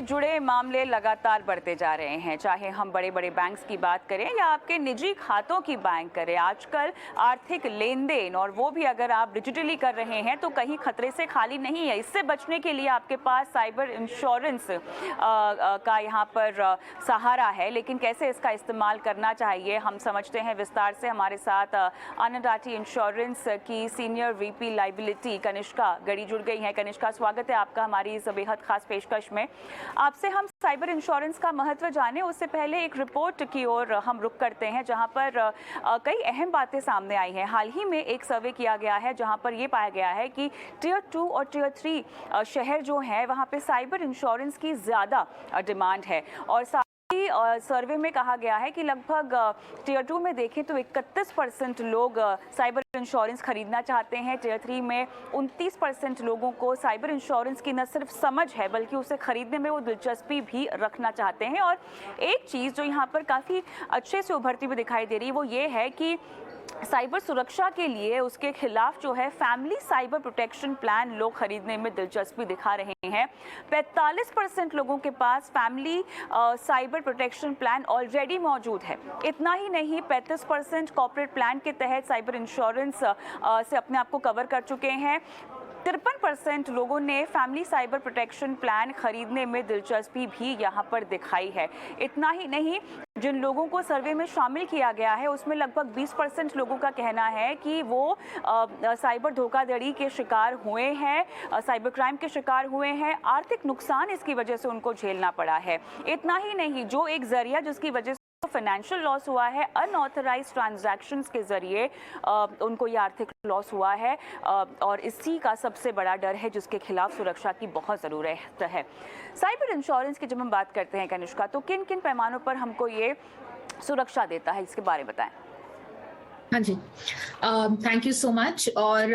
जुड़े मामले लगातार बढ़ते जा रहे हैं, चाहे हम बड़े बड़े बैंक्स की बात करें या आपके निजी खातों की बैंक करें। आजकल आर्थिक लेन देन, और वो भी अगर आप डिजिटली कर रहे हैं तो कहीं खतरे से खाली नहीं है। इससे बचने के लिए आपके पास साइबर इंश्योरेंस का यहाँ पर सहारा है, लेकिन कैसे इसका इस्तेमाल करना चाहिए हम समझते हैं विस्तार से। हमारे साथ आनंद राठी इंश्योरेंस की सीनियर वीपी लाइबिलिटी कनिष्का गड़ी जुड़ गई हैं। कनिष्का, स्वागत है आपका हमारी इस बेहद खास पेशकश में। आपसे हम साइबर इंश्योरेंस का महत्व जाने उससे पहले एक रिपोर्ट की ओर हम रुख करते हैं, जहां पर कई अहम बातें सामने आई हैं। हाल ही में एक सर्वे किया गया है जहां पर यह पाया गया है कि टियर 2 और टियर 3 शहर जो हैं वहां पे साइबर इंश्योरेंस की ज़्यादा डिमांड है। और सर्वे में कहा गया है कि लगभग टियर 2 में देखें तो 31% लोग साइबर इंश्योरेंस खरीदना चाहते हैं। टियर 3 में 29% लोगों को साइबर इंश्योरेंस की न सिर्फ समझ है बल्कि उसे खरीदने में वो दिलचस्पी भी रखना चाहते हैं। और एक चीज़ जो यहाँ पर काफ़ी अच्छे से उभरती हुई दिखाई दे रही है वो ये है कि साइबर सुरक्षा के लिए उसके खिलाफ जो है फैमिली साइबर प्रोटेक्शन प्लान लोग खरीदने में दिलचस्पी दिखा रहे हैं। 45% लोगों के पास family cyber protection plan already मौजूद है। इतना ही नहीं, 35% कॉर्पोरेट प्लान के तहत साइबर इंश्योरेंस से अपने आप को कवर कर चुके हैं। 53% लोगों ने फैमिली साइबर प्रोटेक्शन प्लान खरीदने में दिलचस्पी भी यहाँ पर दिखाई है। इतना ही नहीं, जिन लोगों को सर्वे में शामिल किया गया है उसमें लगभग 20% लोगों का कहना है कि वो साइबर धोखाधड़ी के शिकार हुए हैं, साइबर क्राइम के शिकार हुए हैं, आर्थिक नुकसान इसकी वजह से उनको झेलना पड़ा है। इतना ही नहीं, जो एक जरिया जिसकी वजह फाइनेंशियल लॉस हुआ है, अनऑथराइज्ड ट्रांजैक्शंस के जरिए उनको ये आर्थिक लॉस हुआ है, और इसी का सबसे बड़ा डर है जिसके खिलाफ सुरक्षा की बहुत ज़रूरत है। साइबर इंश्योरेंस की जब हम बात करते हैं कनिष्का, तो किन किन पैमानों पर हमको ये सुरक्षा देता है, इसके बारे में बताएं। हाँ जी, थैंक यू सो मच। और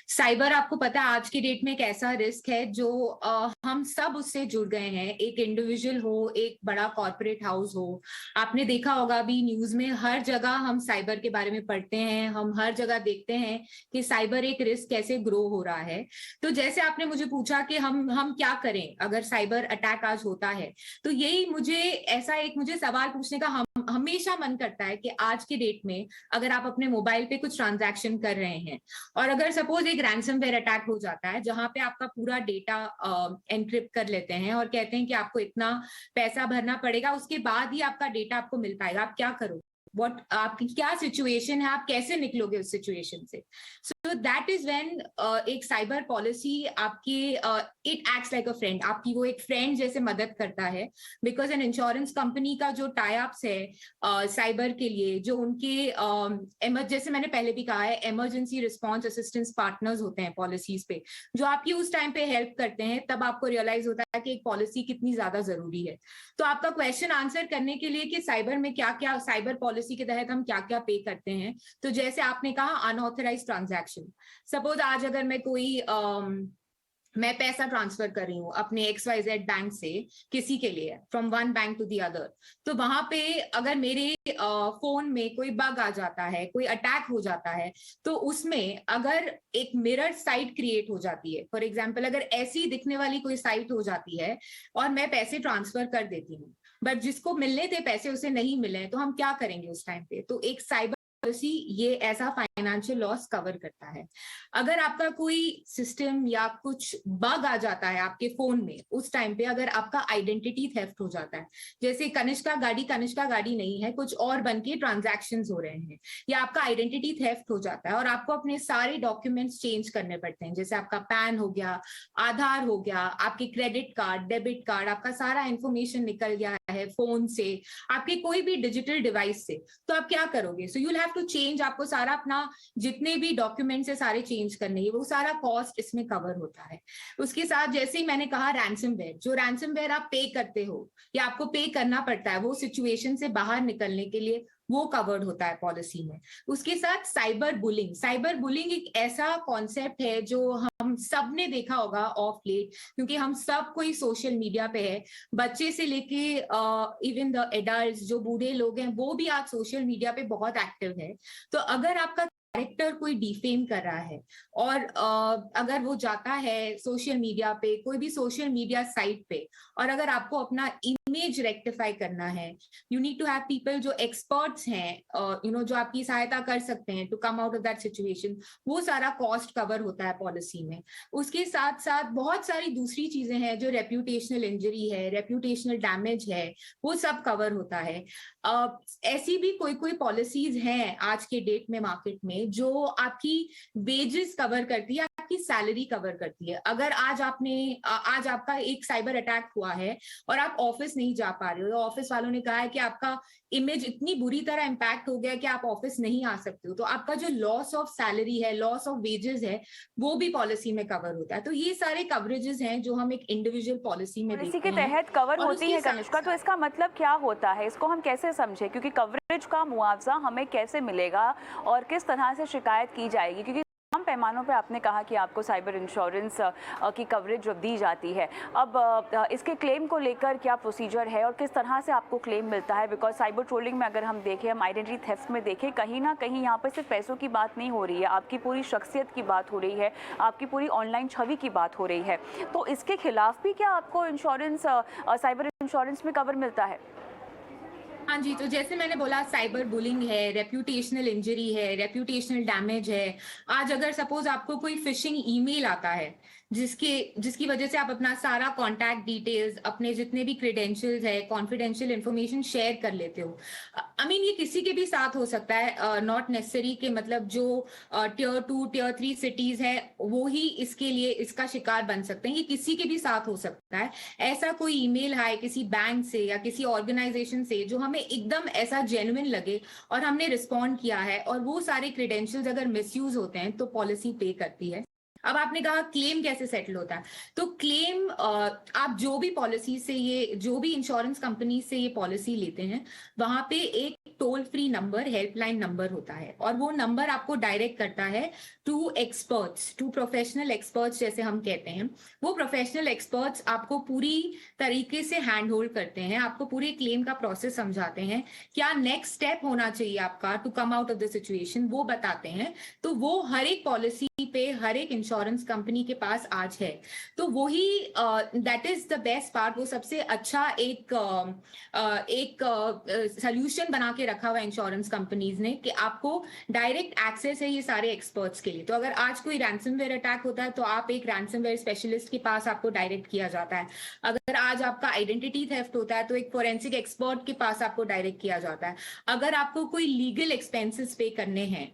साइबर आपको पता है आज की डेट में एक ऐसा रिस्क है जो हम सब उससे जुड़ गए हैं। एक इंडिविजुअल हो, एक बड़ा कॉर्पोरेट हाउस हो, आपने देखा होगा अभी न्यूज में हर जगह हम साइबर के बारे में पढ़ते हैं, हम हर जगह देखते हैं कि साइबर एक रिस्क कैसे ग्रो हो रहा है। तो जैसे आपने मुझे पूछा कि हम क्या करें अगर साइबर अटैक आज होता है, तो यही मुझे सवाल पूछने का हमेशा मन करता है कि आज के डेट में अगर आप अपने मोबाइल पे कुछ ट्रांजैक्शन कर रहे हैं और अगर सपोज एक रैंसमवेयर अटैक हो जाता है जहां पे आपका पूरा डेटा एनक्रिप्ट कर लेते हैं और कहते हैं कि आपको इतना पैसा भरना पड़ेगा, उसके बाद ही आपका डेटा आपको मिल पाएगा, आप क्या करोगे? आपकी क्या सिचुएशन है, आप कैसे निकलोगे उस सिचुएशन से? सो दैट इज व्हेन एक साइबर पॉलिसी आपकी it acts like a friend, आपकी वो एक फ्रेंड जैसे मदद करता है। बिकॉज एन इंश्योरेंस कंपनी का जो टाई अप्स है साइबर के लिए, जो उनके जैसे मैंने पहले भी कहा है, इमरजेंसी रिस्पॉन्स असिस्टेंस पार्टनर्स होते हैं पॉलिसीज पे, जो आपकी उस टाइम पे हेल्प करते हैं। तब आपको रियलाइज होता है कि एक पॉलिसी कितनी ज्यादा जरूरी है। तो आपका क्वेश्चन आंसर करने के लिए कि साइबर में क्या क्या, साइबर पॉलिसी के तहत हम क्या क्या पे करते हैं, तो जैसे आपने कहा अनऑथराइज्ड ट्रांजैक्शन, सपोज आज अगर मैं पैसा ट्रांसफर कर रही हूँ अपने XYZ बैंक से किसी के लिए, from one bank to the other, तो वहां पे अगर मेरे फोन में कोई बग आ जाता है, कोई अटैक हो जाता है, तो उसमें अगर एक मिरर साइट क्रिएट हो जाती है, फॉर एग्जाम्पल अगर ऐसी दिखने वाली कोई साइट हो जाती है और मैं पैसे ट्रांसफर कर देती हूँ बट जिसको मिलने थे पैसे उसे नहीं मिले, तो हम क्या करेंगे उस टाइम पे? तो एक साइबर पॉलिसी ये ऐसा फाइनेंशियल लॉस कवर करता है। अगर आपका कोई सिस्टम या कुछ बग आ जाता है आपके फोन में, उस टाइम पे अगर आपका आइडेंटिटी थेफ्ट हो जाता है, जैसे कनिष्का गाड़ी नहीं है, कुछ और बन के ट्रांजैक्शंस हो रहे हैं, या आपका आइडेंटिटी थेफ्ट हो जाता है और आपको अपने सारे डॉक्यूमेंट्स चेंज करने पड़ते हैं, जैसे आपका पैन हो गया, आधार हो गया, आपके क्रेडिट कार्ड, डेबिट कार्ड, आपका सारा इंफॉर्मेशन निकल गया है फोन से, आपके कोई भी डिजिटल डिवाइस से, तो आप क्या करोगे? So you will have to change, आपको सारा अपना जितने भी डॉक्यूमेंट्स है सारे चेंज करने हैं, वो सारा कॉस्ट इसमें कवर होता है। उसके साथ जैसे ही मैंने कहा रैंसमवेयर, जो रैंसमवेयर आप पे करते हो या आपको पे करना पड़ता है वो सिचुएशन से बाहर निकलने के लिए, वो कवर्ड होता है पॉलिसी में। उसके साथ साइबर बुलिंग एक ऐसा कॉन्सेप्ट है जो हम सब ने देखा होगा ऑफ लेट, क्योंकि हम सब कोई सोशल मीडिया पे है, बच्चे से लेके इवन द एडल्ट्स, जो बूढ़े लोग हैं वो भी आज सोशल मीडिया पे बहुत एक्टिव है। तो अगर आपका कैरेक्टर कोई डिफेम कर रहा है और अगर वो जाता है सोशल मीडिया पे, कोई भी सोशल मीडिया साइट पे, और अगर आपको अपना इमेज रेक्टिफाई करना है, you need to have people जो एक्सपर्ट्स हैं, जो आपकी सहायता कर सकते हैं to come out of that situation. वो सारा कॉस्ट कवर होता है पॉलिसी में। उसके साथ साथ बहुत सारी दूसरी चीजें हैं, जो रेप्यूटेशनल इंजरी है, रेप्यूटेशनल डैमेज है, वो सब कवर होता है। ऐसी भी कोई कोई पॉलिसीज हैं आज के डेट में मार्केट में जो आपकी वेजेस कवर करती है, आपकी सैलरी कवर करती है। अगर आज आपका एक साइबर अटैक हुआ है और आप ऑफिस नहीं जा पा रहे हो, ऑफिस वालों ने कहा है कि आपका इमेज इतनी बुरी तरह इंपैक्ट हो गया कि आप ऑफिस नहीं आ सकते हो, तो आपका जो लॉस ऑफ सैलरी है, लॉस ऑफ वेजेस है, वो भी पॉलिसी में कवर होता है। तो ये सारे कवरेजेस हैं जो हम एक इंडिविजुअल पॉलिसी में पॉलिसी देखते के हैं तहत कवर और होती उसके है साथ कनिष्का, तो साथ इसका मतलब क्या होता है, इसको हम कैसे समझे? क्योंकि कवरेज का मुआवजा हमें कैसे मिलेगा और किस तरह से शिकायत की जाएगी? क्योंकि आम पैमानों पे आपने कहा कि आपको साइबर इंश्योरेंस की कवरेज जब दी जाती है, अब इसके क्लेम को लेकर क्या प्रोसीजर है और किस तरह से आपको क्लेम मिलता है? बिकॉज साइबर ट्रोलिंग में अगर हम देखें, हम आइडेंटिटी थेफ्ट में देखें, कहीं ना कहीं यहाँ पर सिर्फ पैसों की बात नहीं हो रही है, आपकी पूरी शख्सियत की बात हो रही है, आपकी पूरी ऑनलाइन छवि की बात हो रही है। तो इसके खिलाफ भी क्या आपको इंश्योरेंस, साइबर इंश्योरेंस में कवर मिलता है? हाँ जी, तो जैसे मैंने बोला, साइबर बुलिंग है, रेप्यूटेशनल इंजरी है, रेप्यूटेशनल डैमेज है। आज अगर सपोज आपको कोई फिशिंग ईमेल आता है जिसकी वजह से आप अपना सारा कॉन्टैक्ट डिटेल्स, अपने जितने भी क्रेडेंशियल्स है, कॉन्फिडेंशियल इंफॉर्मेशन शेयर कर लेते हो। आई मीन ये किसी के भी साथ हो सकता है, नॉट नेसेसरी के मतलब जो टियर 2 टियर 3 सिटीज है वो ही इसके लिए इसका शिकार बन सकते हैं। ये किसी के भी साथ हो सकता है। ऐसा कोई ईमेल आए किसी बैंक से या किसी ऑर्गेनाइजेशन से जो हमें एकदम ऐसा जेन्युइन लगे और हमने रिस्पॉन्ड किया है, और वो सारे क्रेडेंशियल्स अगर मिसयूज होते हैं तो पॉलिसी पे करती है। अब आपने कहा क्लेम कैसे सेटल होता है, तो क्लेम आप जो भी पॉलिसी से जो भी इंश्योरेंस कंपनी से ये पॉलिसी लेते हैं, वहां पे एक toll free number, helpline number होता है, और वो नंबर आपको डायरेक्ट करता है to experts, to professional experts जैसे हम कहते हैं। वो प्रोफेशनल एक्सपर्ट्स आपको पूरी तरीके से हैंड होल्ड करते हैं, आपको पूरे क्लेम का प्रोसेस समझाते हैं, क्या नेक्स्ट स्टेप होना चाहिए आपका to come out of the situation, वो बताते हैं। तो वो हर एक पॉलिसी पे हर एक इंश्योरेंस कंपनी के पास आज है। तो वही that is the best part, वो सबसे अच्छा एक सोल्यूशन बना के रखा हुआ है इंश्योरेंस कंपनीज ने, कि आपको डायरेक्ट एक्सेस है ये सारे एक्सपर्ट्स के लिए। तो अगर आज कोई रैंसमवेयर अटैक होता है तो आप एक रैंसमवेयर स्पेशलिस्ट के पास आपको डायरेक्ट किया जाता है। अगर आज आपका आइडेंटिटी थेफ्ट होता है तो एक फोरेंसिक एक्सपर्ट के पास आपको डायरेक्ट किया जाता है। अगर आपको कोई लीगल एक्सपेंसेस पे करने हैं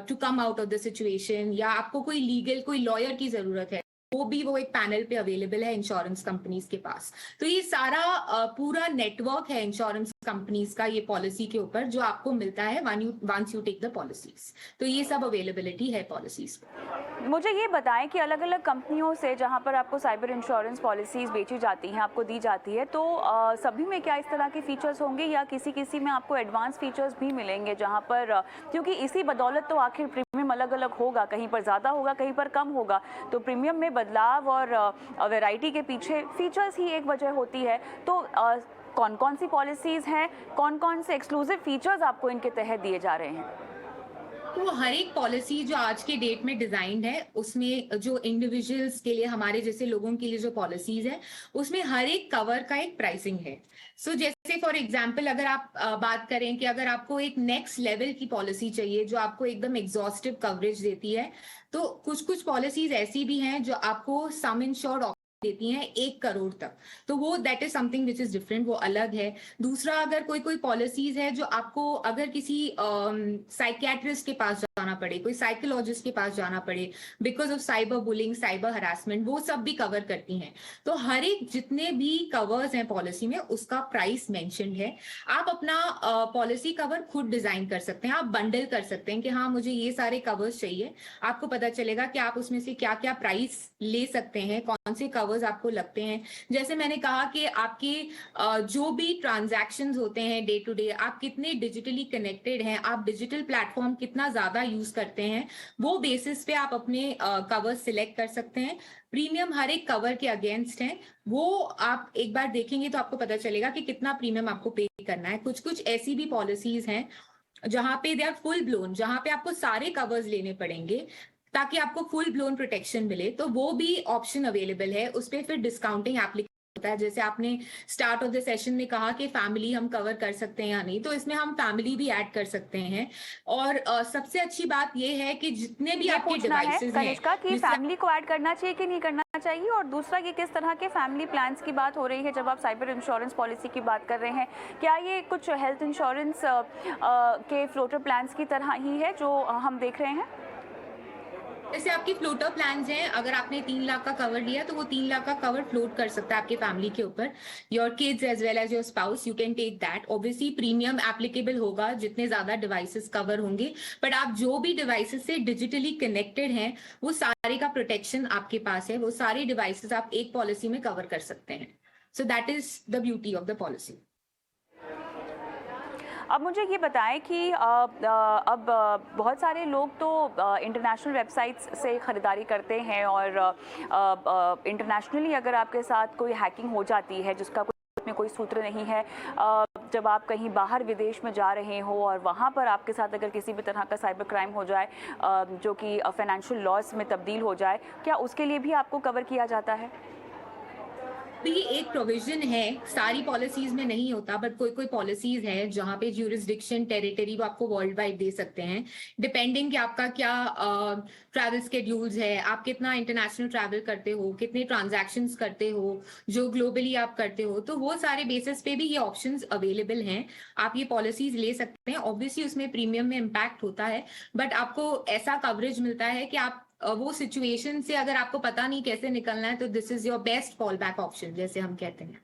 to come out of the situation, या आपको कोई लीगल कोई लॉयर की जरूरत है, वो एक पैनल पे अवेलेबल है इंश्योरेंस कंपनीज के पास। तो ये सारा पूरा नेटवर्क है इंश्योरेंस कंपनीज का ये पॉलिसी के ऊपर, जो आपको मिलता है once you take the policies. तो ये सब अवेलेबिलिटी है पॉलिसीज। मुझे ये बताएं कि अलग अलग कंपनियों से जहां पर आपको साइबर इंश्योरेंस पॉलिसीज बेची जाती हैं, आपको दी जाती है, तो सभी में क्या इस तरह के फीचर्स होंगे या किसी किसी में आपको एडवांस फीचर्स भी मिलेंगे, जहां पर क्योंकि इसी बदौलत तो आखिर प्रीमियम अलग अलग होगा, कहीं पर ज़्यादा होगा, कहीं पर कम होगा। तो प्रीमियम में बदलाव और वैरायटी के पीछे फीचर्स ही एक वजह होती है। तो कौन कौन सी पॉलिसीज़ हैं, कौन कौन से एक्सक्लूसिव फीचर्स आपको इनके तहत दिए जा रहे हैं? तो हर एक पॉलिसी जो आज के डेट में डिजाइंड है, उसमें जो इंडिविजुअल्स के लिए, हमारे जैसे लोगों के लिए जो पॉलिसीज है, उसमें हर एक कवर का एक प्राइसिंग है। सो जैसे फॉर एग्जांपल अगर आप बात करें कि अगर आपको एक नेक्स्ट लेवल की पॉलिसी चाहिए जो आपको एकदम एग्जॉस्टिव कवरेज देती है, तो कुछ कुछ पॉलिसीज ऐसी भी हैं जो आपको सम इंश्योर्ड देती हैं 1 करोड़ तक। तो वो that is something which is different, वो अलग है। दूसरा, अगर कोई कोई पॉलिसीज है जो आपको अगर किसी साइकियाट्रिस्ट के पास जाना पड़े, कोई साइकोलॉजिस्ट के पास जाना पड़े because of cyber bullying, cyber harassment, वो सब भी कवर करती हैं। तो हर एक जितने भी कवर्स हैं पॉलिसी में, उसका प्राइस मेंशन्ड है। आप अपना पॉलिसी कवर खुद डिजाइन कर सकते हैं, आप बंडल कर सकते हैं कि हाँ मुझे ये सारे कवर्स चाहिए। आपको पता चलेगा कि आप उसमें से क्या क्या प्राइस ले सकते हैं, कौन से कवर्स आपको लगते हैं। जैसे मैंने कहा कि आपके जो भी ट्रांजैक्शंस होते हैं डे टू डे, आप कितने डिजिटली कनेक्टेड हैं, आप डिजिटल प्लेटफॉर्म कितना ज्यादा यूज करते हैं, वो बेसिस पे आप अपने कवर्स सिलेक्ट कर सकते हैं। प्रीमियम हर एक कवर के अगेंस्ट है, वो आप एक बार देखेंगे तो आपको पता चलेगा कि कितना प्रीमियम आपको पे करना है। कुछ कुछ ऐसी भी पॉलिसीज हैं जहाँ पे दे आर फुल ब्लोन, जहाँ पे आपको सारे कवर्स लेने पड़ेंगे ताकि आपको फुल ब्लोन प्रोटेक्शन मिले, तो वो भी ऑप्शन अवेलेबल है। उस पर फिर डिस्काउंटिंग एप्लीकेशन होता है। जैसे आपने स्टार्ट ऑफ द सेशन में कहा कि फैमिली हम कवर कर सकते हैं या नहीं, तो इसमें हम फैमिली भी ऐड कर सकते हैं। और सबसे अच्छी बात ये है कि जितने भी ये आपके पूछना है डिवाइसेस हैं, कनिष्का कि फैमिली को ऐड करना चाहिए कि नहीं करना चाहिए, और दूसरा कि किस तरह के फैमिली प्लान्स की बात हो रही है जब आप साइबर इंश्योरेंस पॉलिसी की बात कर रहे हैं, क्या ये कुछ हेल्थ इंश्योरेंस के फ्लोटर प्लान्स की तरह ही है जो हम देख रहे हैं? जैसे आपके फ्लोटर प्लान्स हैं, अगर आपने 3 लाख का कवर लिया तो वो 3 लाख का कवर फ्लोट कर सकता है आपके फैमिली के ऊपर। Your kids as well as your spouse, you can take that. Obviously premium applicable होगा जितने ज्यादा डिवाइसेस कवर होंगे, बट आप जो भी डिवाइसेस से डिजिटली कनेक्टेड हैं वो सारे का प्रोटेक्शन आपके पास है, वो सारे डिवाइसेस आप एक पॉलिसी में कवर कर सकते हैं। So that is the beauty of the policy. अब मुझे ये बताएं कि अब बहुत सारे लोग तो इंटरनेशनल वेबसाइट्स से ख़रीदारी करते हैं, और इंटरनेशनली अगर आपके साथ कोई हैकिंग हो जाती है जिसका में कोई सूत्र नहीं है, जब आप कहीं बाहर विदेश में जा रहे हो और वहाँ पर आपके साथ अगर किसी भी तरह का साइबर क्राइम हो जाए जो कि फाइनेंशियल लॉस में तब्दील हो जाए, क्या उसके लिए भी आपको कवर किया जाता है? तो ये एक प्रोविजन है, सारी पॉलिसीज में नहीं होता, बट कोई कोई पॉलिसीज है जहाँ पे ज्यूरिसडिक्शन टेरिटरी वो आपको वर्ल्ड वाइड दे सकते हैं, डिपेंडिंग कि आपका क्या ट्रैवल स्केड्यूल्स है, आप कितना इंटरनेशनल ट्रैवल करते हो, कितने ट्रांजैक्शंस करते हो, जो ग्लोबली आप करते हो, तो वो सारे बेसिस पे भी ये ऑप्शंस अवेलेबल हैं। आप ये पॉलिसीज ले सकते हैं। ऑब्वियसली उसमें प्रीमियम में इम्पैक्ट होता है, बट आपको ऐसा कवरेज मिलता है कि आप वो सिचुएशन से अगर आपको पता नहीं कैसे निकलना है तो this is your best fall back option, जैसे हम कहते हैं।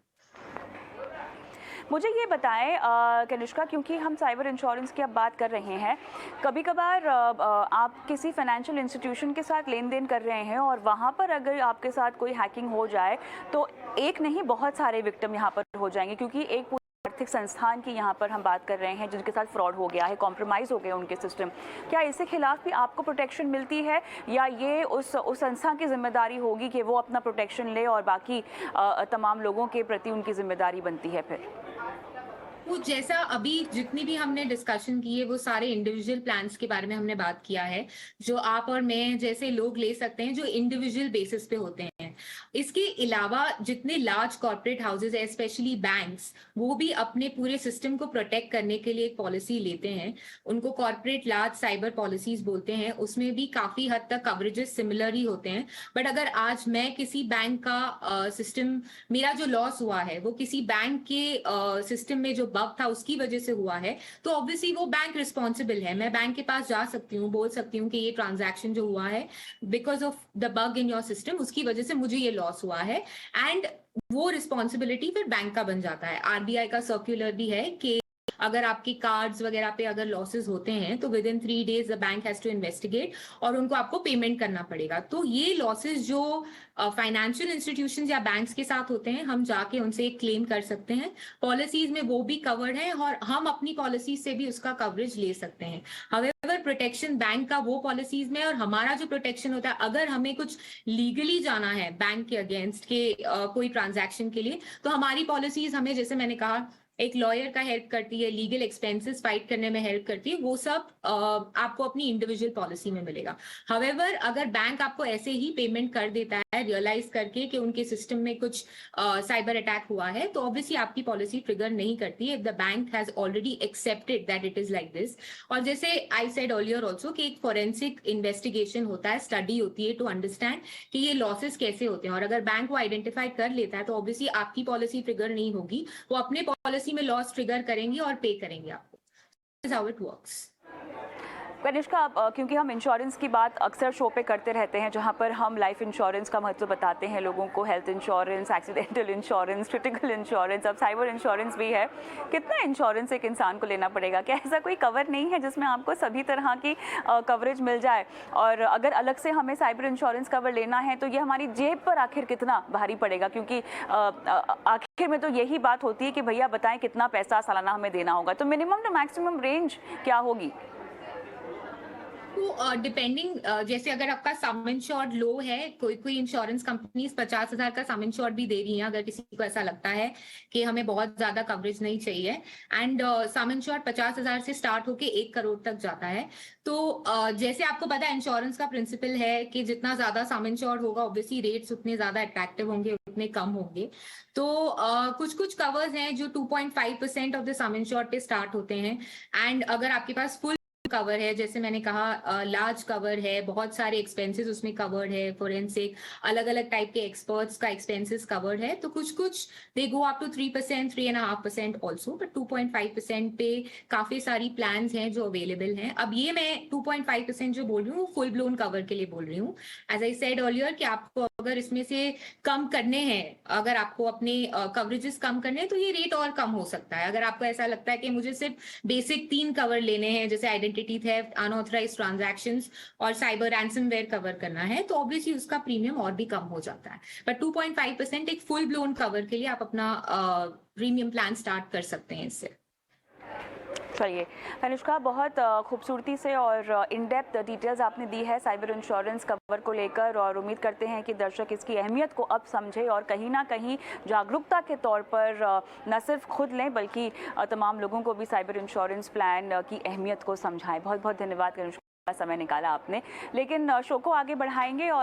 मुझे ये बताएं कनिष्का, क्योंकि हम साइबर इंश्योरेंस की अब बात कर रहे हैं, कभी कभार आप किसी फाइनेंशियल इंस्टीट्यूशन के साथ लेन देन कर रहे हैं और वहाँ पर अगर आपके साथ कोई हैकिंग हो जाए तो एक नहीं बहुत सारे विक्टिम यहाँ पर हो जाएंगे, क्योंकि एक आर्थिक संस्थान की यहाँ पर हम बात कर रहे हैं जिनके साथ फ्रॉड हो गया है, कॉम्प्रोमाइज़ हो गया उनके सिस्टम। क्या इसके खिलाफ भी आपको प्रोटेक्शन मिलती है, या ये उस संस्था की जिम्मेदारी होगी कि वो अपना प्रोटेक्शन ले और बाकी तमाम लोगों के प्रति उनकी जिम्मेदारी बनती है फिर? वो जैसा अभी जितनी भी हमने डिस्कशन की है वो सारे इंडिविजुअल प्लान्स के बारे में हमने बात किया है, जो आप और मैं जैसे लोग ले सकते हैं, जो इंडिविजुअल बेसिस पे होते हैं। इसके अलावा जितने लार्ज कॉर्पोरेट हाउसेज है, स्पेशली बैंक्स, वो भी अपने पूरे सिस्टम को प्रोटेक्ट करने के लिए एक पॉलिसी लेते हैं। उनको कॉर्पोरेट लार्ज साइबर पॉलिसीज बोलते हैं। उसमें भी काफी हद तक कवरेजेस सिमिलर ही होते हैं। बट अगर आज मैं किसी बैंक का सिस्टम, मेरा जो लॉस हुआ है वो किसी बैंक के सिस्टम में जो बग था उसकी वजह से हुआ है, तो ऑब्वियसली वो बैंक रिस्पॉन्सिबल है। मैं बैंक के पास जा सकती हूँ, बोल सकती हूँ कि ये ट्रांजैक्शन जो हुआ है because of the bug in your system, उसकी वजह से मुझे ये लॉस हुआ है, एंड वो रिस्पॉन्सिबिलिटी फिर बैंक का बन जाता है। आरबीआई का सर्क्यूलर भी है कि अगर आपके कार्ड्स वगैरह पे अगर लॉसेस होते हैं तो within 3 days the bank has to investigate और उनको आपको पेमेंट करना पड़ेगा। तो ये लॉसेस जो फाइनेंशियल इंस्टीट्यूशंस या बैंक्स के साथ होते हैं, हम जाके उनसे क्लेम कर सकते हैं। पॉलिसीज में वो भी कवर्ड है और हम अपनी पॉलिसीज से भी उसका कवरेज ले सकते हैं। हाउएवर प्रोटेक्शन बैंक का वो पॉलिसीज में, और हमारा जो प्रोटेक्शन होता है अगर हमें कुछ लीगली जाना है बैंक के अगेंस्ट के कोई ट्रांजैक्शन के लिए, तो हमारी पॉलिसीज हमें, जैसे मैंने कहा, एक लॉयर का हेल्प करती है, लीगल एक्सपेंसेस फाइट करने में हेल्प करती है, वो सब आपको अपनी इंडिविजुअल पॉलिसी में मिलेगा। हाउएवर अगर बैंक आपको ऐसे ही पेमेंट कर देता है रियलाइज करके कि उनके सिस्टम में कुछ साइबर अटैक हुआ है, तो ऑब्वियसली आपकी पॉलिसी ट्रिगर नहीं करती है if the bank has already accepted that it is like this. और जैसे आई सेड अर्लियर ऑल्सो कि एक फॉरेंसिक इन्वेस्टिगेशन होता है, स्टडी होती है टू अंडरस्टैंड कि ये लॉसेस कैसे होते हैं, और अगर बैंक को आइडेंटिफाई कर लेता है तो ऑब्वियसली आपकी पॉलिसी ट्रिगर नहीं होगी, वो अपने पॉलिसी में लॉस ट्रिगर करेंगे और पे करेंगे आपको। This is how it works. Kanishka, क्योंकि हम इंश्योरेंस की बात अक्सर शो पे करते रहते हैं जहां पर हम लाइफ इंश्योरेंस का महत्व बताते हैं लोगों को, health insurance, accidental insurance, critical insurance, अब साइबर इंश्योरेंस भी है। कितना इंश्योरेंस एक इंसान को लेना पड़ेगा? क्या ऐसा कोई कवर नहीं है जिसमें आपको सभी तरह की कवरेज मिल जाए? और अगर अलग से हमें साइबर इंश्योरेंस कवर लेना है तो ये हमारी जेब पर आखिर कितना भारी पड़ेगा? क्योंकि आखिर में तो यही बात होती है कि भैया बताएं कितना पैसा सालाना हमें देना होगा, तो मिनिमम टू मैक्सिमम रेंज क्या होगी? तो डिपेंडिंग, जैसे अगर आपका सम इंश्योर्ड लो है, कोई इंश्योरेंस कंपनीज 50,000 का सम इंश्योर्ड भी दे रही हैं अगर किसी को ऐसा लगता है कि हमें बहुत ज्यादा कवरेज नहीं चाहिए। एंड सम इंश्योर्ड 50,000 से स्टार्ट होके 1 करोड़ तक जाता है। तो जैसे आपको पता है इंश्योरेंस का प्रिंसिपल है कि जितना ज्यादा सम इंश्योर्ड होगा ऑब्वियसली रेट्स उतने ज्यादा अट्रैक्टिव होंगे, उतने कम होंगे। तो कुछ कुछ कवर्स हैं जो 2.5% ऑफ द सम इंश्योर्ड पे स्टार्ट होते हैं। एंड अगर आपके पास फुल कवर है, जैसे मैंने कहा लार्ज कवर है, बहुत सारे एक्सपेंसेस उसमें कवर्ड है, फोरेंसिक अलग अलग टाइप के एक्सपर्ट्स का एक्सपेंसेस कवर्ड है, तो कुछ कुछ they go up to 3%, 3.5% also, but 2.5% पे काफी सारी प्लान्स हैं जो अवेलेबल हैं। अब ये मैं 2.5% जो बोल रही हूँ फुल ब्लोन कवर के लिए बोल रही हूँ। एज आई सेड अर्लियर कि आपको अगर इसमें से कम करने हैं, अगर आपको अपने कवरेजेस कम करने हैं तो ये रेट और कम हो सकता है। अगर आपको ऐसा लगता है कि मुझे सिर्फ बेसिक 3 कवर लेने हैं, जैसे आइडेंटिटी थेफ्ट, अनऑथराइज्ड ट्रांजैक्शंस और साइबर रैंसमवेयर कवर करना है, तो ऑब्वियसली उसका प्रीमियम और भी कम हो जाता है। बट 2.5% एक फुल ब्लोन कवर के लिए आप अपना प्रीमियम प्लान स्टार्ट कर सकते हैं इससे। चलिए अनुष्का, बहुत खूबसूरती से और इन डेप्थ डिटेल्स आपने दी है साइबर इंश्योरेंस कवर को लेकर, और उम्मीद करते हैं कि दर्शक इसकी अहमियत को अब समझे और कहीं ना कहीं जागरूकता के तौर पर न सिर्फ खुद लें बल्कि तमाम लोगों को भी साइबर इंश्योरेंस प्लान की अहमियत को समझाएं। बहुत बहुत धन्यवाद अनुष्का, समय निकाला आपने। लेकिन शो को आगे बढ़ाएंगे और